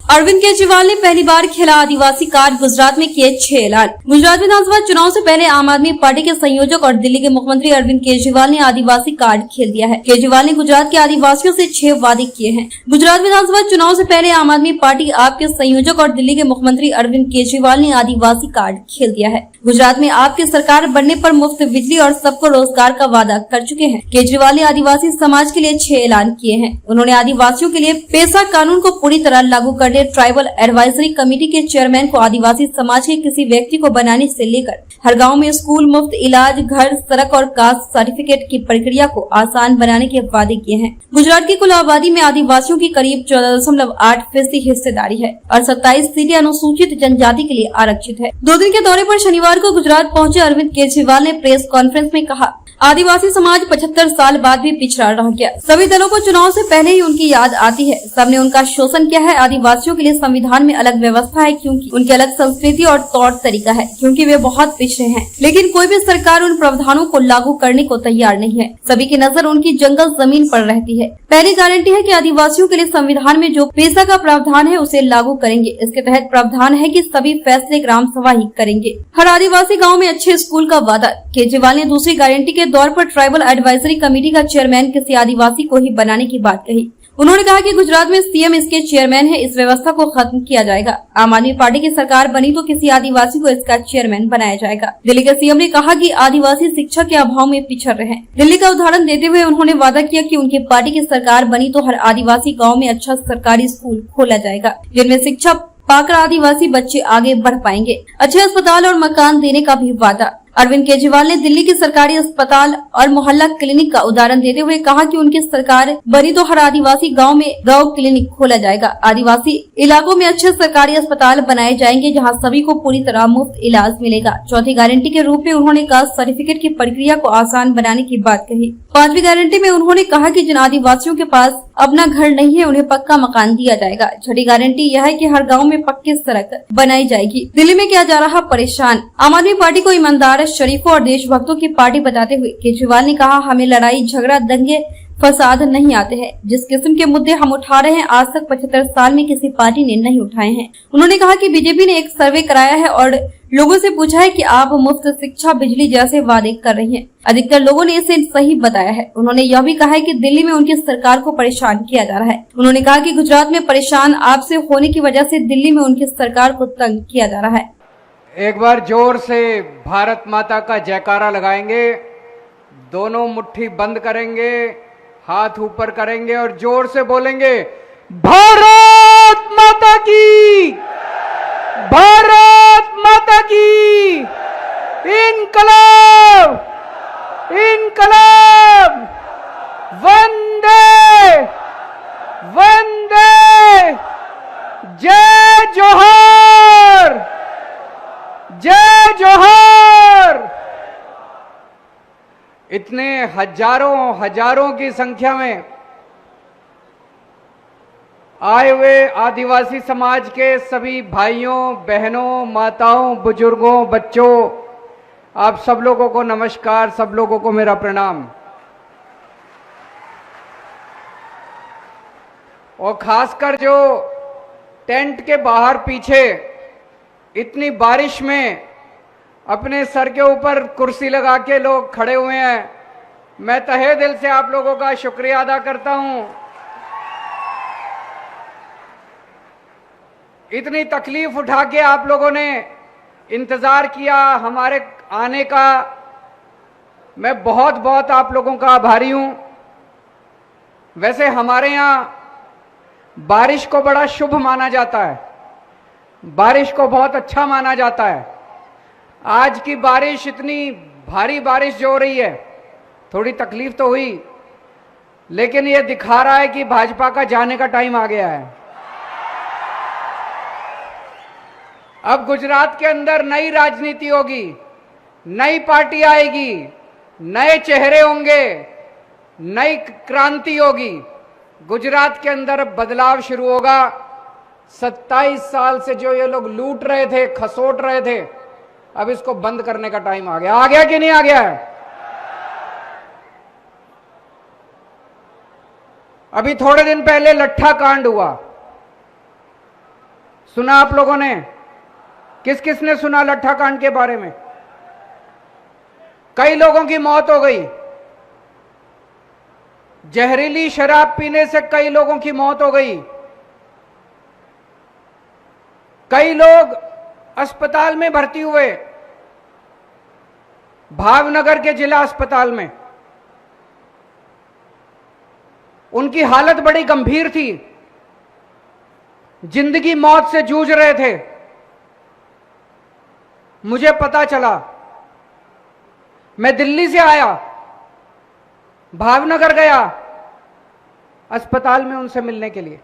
अरविंद केजरीवाल ने पहली बार खेला आदिवासी कार्ड, गुजरात में किए 6 ऐलान। गुजरात विधानसभा चुनाव से पहले आम आदमी पार्टी के संयोजक और दिल्ली के मुख्यमंत्री अरविंद केजरीवाल ने आदिवासी कार्ड खेल दिया है। केजरीवाल ने गुजरात के आदिवासियों से 6 वादे किए हैं। गुजरात विधानसभा चुनाव से पहले आम आदमी पार्टी आप के संयोजक और दिल्ली के मुख्यमंत्री अरविंद केजरीवाल ने आदिवासी कार्ड खेल दिया है। गुजरात में आपकी सरकार बनने पर मुफ्त बिजली और सबको रोजगार का वादा कर चुके हैं। केजरीवाल ने आदिवासी समाज के लिए 6 ऐलान किए हैं। उन्होंने आदिवासियों के लिए पेसा कानून को पूरी तरह लागू करने, ट्राइबल एडवाइजरी कमेटी के चेयरमैन को आदिवासी समाज के किसी व्यक्ति को बनाने से लेकर हर गांव में स्कूल, मुफ्त इलाज, घर, सड़क और कास्ट सर्टिफिकेट की प्रक्रिया को आसान बनाने के वादे किए हैं। गुजरात की कुल आबादी में आदिवासियों की करीब 14.8% हिस्सेदारी है और 27 सीटें अनुसूचित जनजाति के लिए आरक्षित है। 2 दिन के दौरे पर शनिवार को गुजरात पहुंचे अरविंद केजरीवाल ने प्रेस कॉन्फ्रेंस में कहा, आदिवासी समाज 75 साल बाद भी पिछड़ा रह गया। सभी दलों को चुनाव से पहले ही उनकी याद आती है। सबने उनका शोषण किया है। आदिवासियों के लिए संविधान में अलग व्यवस्था है क्योंकि उनकी अलग संस्कृति और तौर तरीका है, क्योंकि वे बहुत पिछड़े हैं। लेकिन कोई भी सरकार उन प्रावधानों को लागू करने को तैयार नहीं है। सभी की नजर उनकी जंगल जमीन पर रहती है। पहली गारंटी है कि आदिवासियों के लिए संविधान में जो पेशा का प्रावधान है उसे लागू करेंगे। इसके तहत प्रावधान है कि सभी फैसले ग्राम सभा ही करेंगे। हर आदिवासी गाँव में अच्छे स्कूल का वादा। केजरीवाल ने दूसरी गारंटी के दौर पर ट्राइबल एडवाइजरी कमेटी का चेयरमैन किसी आदिवासी को ही बनाने की बात कही। उन्होंने कहा कि गुजरात में सीएम इसके चेयरमैन है। इस व्यवस्था को खत्म किया जाएगा। आम आदमी पार्टी की सरकार बनी तो किसी आदिवासी को इसका चेयरमैन बनाया जाएगा। दिल्ली के सीएम ने कहा कि आदिवासी शिक्षा के अभाव में पिछड़ रहे हैं। दिल्ली का उदाहरण देते हुए उन्होंने वादा किया कि उनकी पार्टी की सरकार बनी तो हर आदिवासी गाँव में अच्छा सरकारी स्कूल खोला जाएगा, जिनमें शिक्षा पाकर आदिवासी बच्चे आगे बढ़ पाएंगे। अच्छे अस्पताल और मकान देने का भी वादा। अरविंद केजरीवाल ने दिल्ली की सरकारी अस्पताल और मोहल्ला क्लिनिक का उदाहरण देते हुए कहा कि उनकी सरकार बनी तो हर आदिवासी गांव में गौ क्लिनिक खोला जाएगा। आदिवासी इलाकों में अच्छे सरकारी अस्पताल बनाए जाएंगे जहां सभी को पूरी तरह मुफ्त इलाज मिलेगा। चौथी गारंटी के रूप में उन्होंने कास्ट सर्टिफिकेट की प्रक्रिया को आसान बनाने की बात कही। 5वीं गारंटी में उन्होंने कहा कि जिन आदिवासियों के पास अपना घर नहीं है उन्हें पक्का मकान दिया जाएगा। छठी गारंटी यह है कि हर गाँव में पक्की सड़क बनाई जाएगी। दिल्ली में किया जा रहा परेशान। आम आदमी पार्टी को ईमानदार, शरीफों और देशभक्तों की पार्टी बताते हुए केजरीवाल ने कहा, हमें लड़ाई झगड़ा दंगे फसाद नहीं आते हैं। जिस किस्म के मुद्दे हम उठा रहे हैं आज तक 75 साल में किसी पार्टी ने नहीं उठाए हैं। उन्होंने कहा कि बीजेपी ने एक सर्वे कराया है और लोगों से पूछा है कि आप मुफ्त शिक्षा, बिजली जैसे वादे कर रही हैं। अधिकतर लोगों ने इसे सही बताया है। उन्होंने यह भी कहा है कि दिल्ली में उनकी सरकार को परेशान किया जा रहा है। उन्होंने कहा कि गुजरात में परेशान आपसे होने की वजह से दिल्ली में उनकी सरकार को तंग किया जा रहा है। एक बार जोर से भारत माता का जयकारा लगाएंगे, दोनों मुट्ठी बंद करेंगे, हाथ ऊपर करेंगे और जोर से बोलेंगे, भारत माता की, भारत माता की, इनकलाब, इनकलाब, वंदे वंदे, जय जोहर, जय जोहर। इतने हजारों की संख्या में आए हुए आदिवासी समाज के सभी भाइयों, बहनों, माताओं, बुजुर्गों, बच्चों, आप सब लोगों को नमस्कार, सब लोगों को मेरा प्रणाम। और खासकर जो टेंट के बाहर पीछे इतनी बारिश में अपने सर के ऊपर कुर्सी लगा के लोग खड़े हुए हैं, मैं तहे दिल से आप लोगों का शुक्रिया अदा करता हूं। इतनी तकलीफ उठा के आप लोगों ने इंतजार किया हमारे आने का, मैं बहुत बहुत आप लोगों का आभारी हूं। वैसे हमारे यहाँ बारिश को बड़ा शुभ माना जाता है, बारिश को बहुत अच्छा माना जाता है। आज की बारिश, इतनी भारी बारिश जो हो रही है, थोड़ी तकलीफ तो हुई, लेकिन ये दिखा रहा है कि भाजपा का जाने का टाइम आ गया है। अब गुजरात के अंदर नई राजनीति होगी, नई पार्टी आएगी, नए चेहरे होंगे, नई क्रांति होगी। गुजरात के अंदर बदलाव शुरू होगा। 27 साल से जो ये लोग लूट रहे थे, खसोट रहे थे, अब इसको बंद करने का टाइम आ गया कि नहीं आ गया है? अभी थोड़े दिन पहले लट्ठा कांड हुआ। सुना आप लोगों ने? किस किस ने सुना लट्ठा कांड के बारे में? कई लोगों की मौत हो गई, जहरीली शराब पीने से कई लोगों की मौत हो गई, कई लोग अस्पताल में भर्ती हुए, भावनगर के जिला अस्पताल में। उनकी हालत बड़ी गंभीर थी, जिंदगी मौत से जूझ रहे थे। मुझे पता चला, मैं दिल्ली से आया, भावनगर गया अस्पताल में उनसे मिलने के लिए।